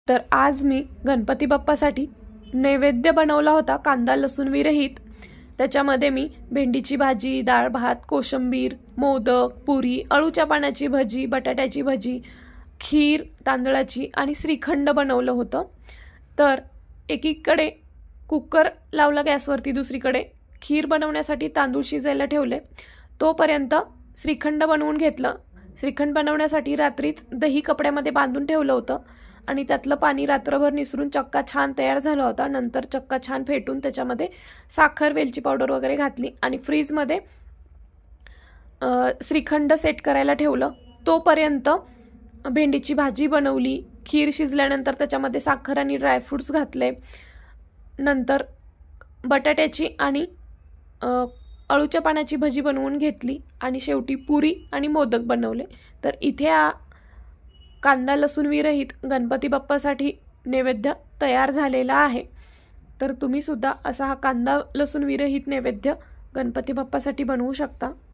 तर आज मी गणपती बाप्पासाठी नैवेद्य बनवला होता कांदा लसूण विरहित। त्याच्यामध्ये मी भेंडीची भाजी, डाळ भात, कोशिंबीर, मोदक, पुरी, अळूच्या पानाची भजी, बटाट्याची भजी, खीर तांदळाची आणि श्रीखंड बनवलं होतं। तर एकीकडे कुकर लावला गॅसवरती, दुसरीकडे खीर बनवण्यासाठी तांदूळ शिजायला ठेवले। तोपर्यंत श्रीखंड बनवून घेतलं। श्रीखंड बनवण्यासाठी रात्रीच दही कपड्यामध्ये बांधून ठेवलं होतं आणि त्यातलं पाणी रात्रभर निसरून चक्का छान तयार झाला होता। नंतर चक्का छान फेटून त्याच्यामध्ये साखर, वेलची पावडर वगैरे घातली आणि फ्रीजमध्ये श्रीखंड सेट करायला ठेवलं। तोपर्यंत भेंडीची भाजी बनवली। खीर शिजल्यानंतर त्याच्यामध्ये साखर आणि ड्रायफ्रुट्स घातले। नंतर बटाट्याची आणि अळूच्या पानाची भजी बनवून घेतली आणि शेवटी पुरी आणि मोदक बनवले। तर इथे कांदा लसूण विरहित गणपती बाप्पासाठी नैवेद्य तयार झालेला आहे। तर तुम्ही सुद्धा असा हा कांदा लसूण विरहित नैवेद्य गणपती बाप्पासाठी बनवू शकता।